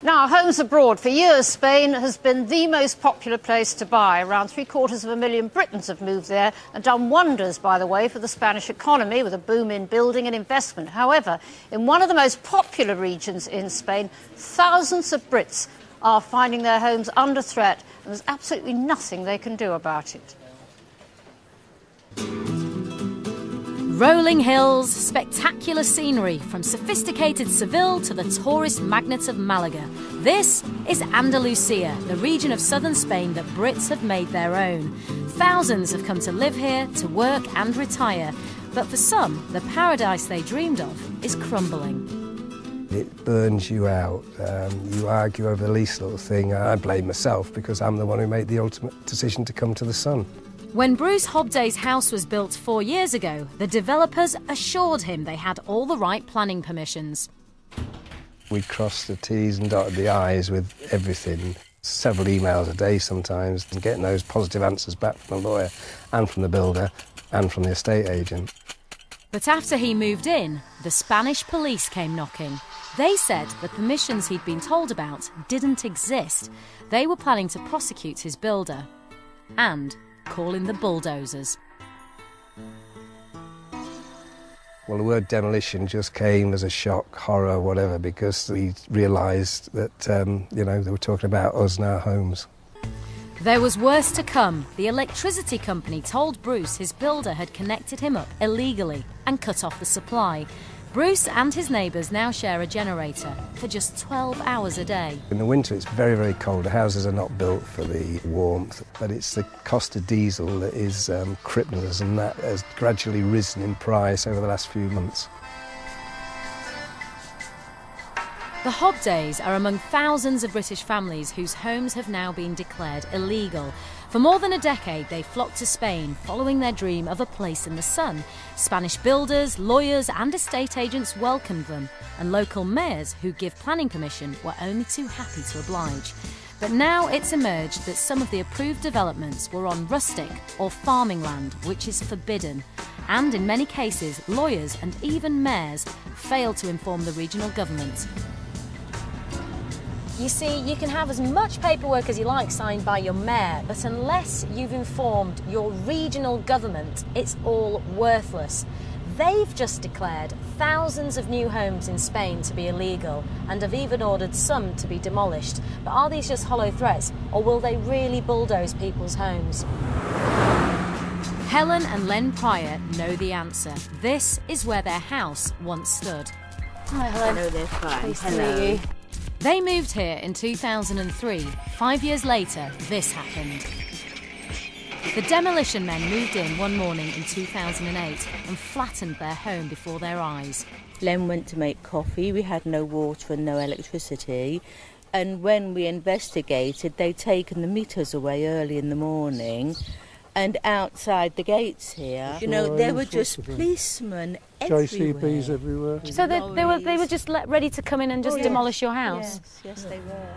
Now, homes abroad. For years, Spain has been the most popular place to buy. Around 750,000 Britons have moved there and done wonders, by the way, for the Spanish economy, with a boom in building and investment. However, in one of the most popular regions in Spain, thousands of Brits are finding their homes under threat, and there's absolutely nothing they can do about it. Rolling hills, spectacular scenery, from sophisticated Seville to the tourist magnet of Malaga. This is Andalucia, the region of southern Spain that Brits have made their own. Thousands have come to live here, to work and retire. But for some, the paradise they dreamed of is crumbling. It burns you out. You argue over the least little thing. I blame myself because I'm the one who made the ultimate decision to come to the sun. When Bruce Hobday's house was built 4 years ago, the developers assured him they had all the right planning permissions. We crossed the T's and dotted the I's with everything. Several emails a day sometimes, and getting those positive answers back from the lawyer and from the builder and from the estate agent. But after he moved in, the Spanish police came knocking. They said the permissions he'd been told about didn't exist. They were planning to prosecute his builder and call in the bulldozers. Well, the word demolition just came as a shock, horror, whatever, because we realised that, they were talking about us and our homes. There was worse to come. The electricity company told Bruce his builder had connected him up illegally and cut off the supply. Bruce and his neighbours now share a generator for just 12 hours a day. In the winter it's very, very cold. The houses are not built for the warmth, but it's the cost of diesel that is crippling us, and that has gradually risen in price over the last few months. The Hobdays are among thousands of British families whose homes have now been declared illegal. For more than a decade, they flocked to Spain, following their dream of a place in the sun. Spanish builders, lawyers and estate agents welcomed them, and local mayors who give planning permission were only too happy to oblige. But now it's emerged that some of the approved developments were on rustic or farming land, which is forbidden. And in many cases, lawyers and even mayors failed to inform the regional government. You see, you can have as much paperwork as you like signed by your mayor, but unless you've informed your regional government, it's all worthless. They've just declared thousands of new homes in Spain to be illegal and have even ordered some to be demolished. But are these just hollow threats, or will they really bulldoze people's homes? Helen and Len Pryor know the answer. This is where their house once stood. Hi, Helen. Hello there, fine. Nice to meet you. They moved here in 2003. 5 years later, this happened. The demolition men moved in one morning in 2008 and flattened their home before their eyes. Len went to make coffee. We had no water and no electricity. And when we investigated, they'd taken the meters away early in the morning. And outside the gates here, there were just policemen everywhere. JCBs everywhere. So they were just ready to come in and just demolish your house? Yes, they were.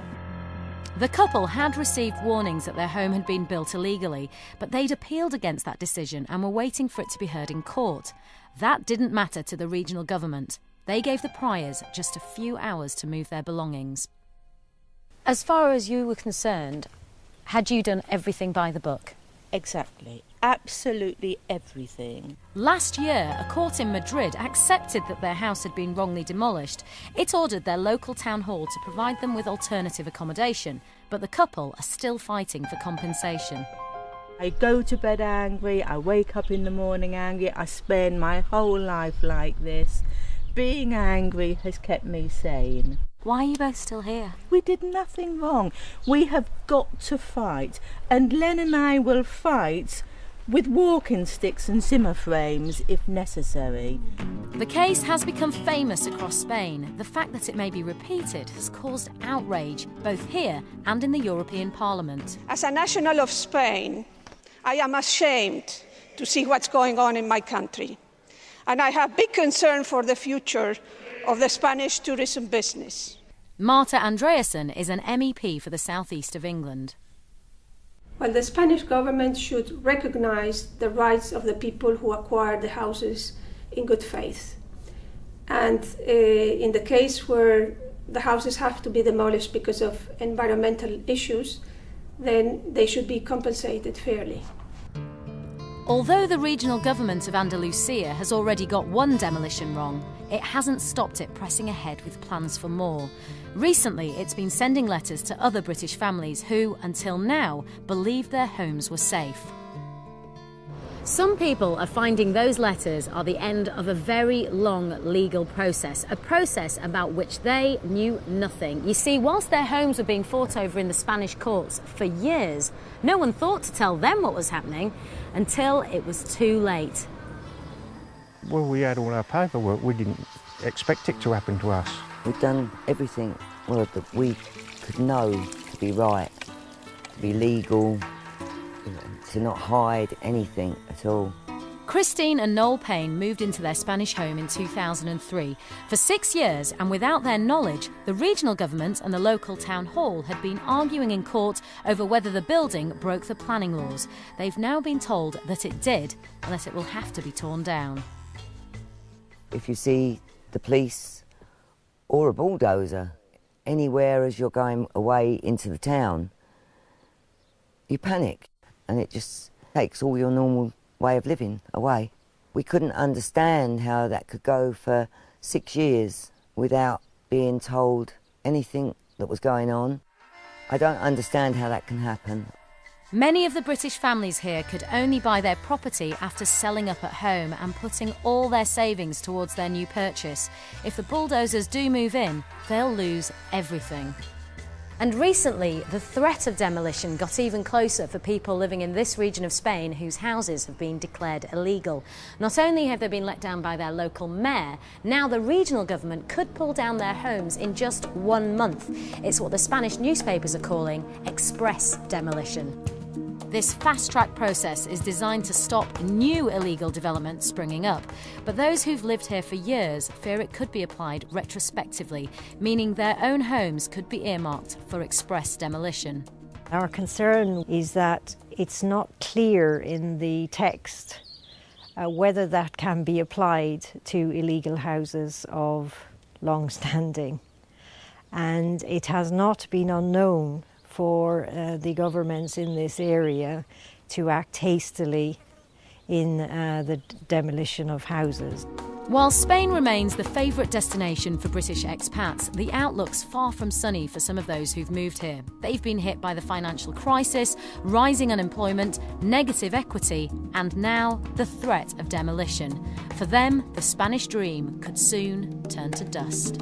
The couple had received warnings that their home had been built illegally, but they'd appealed against that decision and were waiting for it to be heard in court. That didn't matter to the regional government. They gave the Pryors just a few hours to move their belongings. As far as you were concerned, had you done everything by the book? Exactly. Absolutely everything. Last year, a court in Madrid accepted that their house had been wrongly demolished. It ordered their local town hall to provide them with alternative accommodation, but the couple are still fighting for compensation. I go to bed angry, I wake up in the morning angry, I spend my whole life like this. Being angry has kept me sane. Why are you both still here? We did nothing wrong. We have got to fight. And Len and I will fight with walking sticks and Zimmer frames if necessary. The case has become famous across Spain. The fact that it may be repeated has caused outrage, both here and in the European Parliament. As a national of Spain, I am ashamed to see what's going on in my country. And I have big concern for the future of the Spanish tourism business. Marta Andreasen is an MEP for the southeast of England. Well, the Spanish government should recognise the rights of the people who acquired the houses in good faith. And in the case where the houses have to be demolished because of environmental issues, then they should be compensated fairly. Although the regional government of Andalucia has already got one demolition wrong, it hasn't stopped it pressing ahead with plans for more. Recently, it's been sending letters to other British families who, until now, believed their homes were safe. Some people are finding those letters are the end of a very long legal process, a process about which they knew nothing. You see, whilst their homes were being fought over in the Spanish courts for years, no one thought to tell them what was happening until it was too late. Well, we had all our paperwork. We didn't expect it to happen to us. We've done everything that we could know to be right, to be legal, to not hide anything at all. Christine and Noel Payne moved into their Spanish home in 2003. For 6 years, and without their knowledge, the regional government and the local town hall had been arguing in court over whether the building broke the planning laws. They've now been told that it did, and that it will have to be torn down. If you see the police or a bulldozer anywhere as you're going away into the town, you panic, and it just takes all your normal way of living away. We couldn't understand how that could go for 6 years without being told anything that was going on. I don't understand how that can happen. Many of the British families here could only buy their property after selling up at home and putting all their savings towards their new purchase. If the bulldozers do move in, they'll lose everything. And recently, the threat of demolition got even closer for people living in this region of Spain whose houses have been declared illegal. Not only have they been let down by their local mayor, now the regional government could pull down their homes in just 1 month. It's what the Spanish newspapers are calling express demolition. This fast-track process is designed to stop new illegal development springing up. But those who've lived here for years fear it could be applied retrospectively, meaning their own homes could be earmarked for express demolition. Our concern is that it's not clear in the text whether that can be applied to illegal houses of long standing. And it has not been unknown for the governments in this area to act hastily in the demolition of houses. While Spain remains the favourite destination for British expats, the outlook's far from sunny for some of those who've moved here. They've been hit by the financial crisis, rising unemployment, negative equity, and now the threat of demolition. For them, the Spanish dream could soon turn to dust.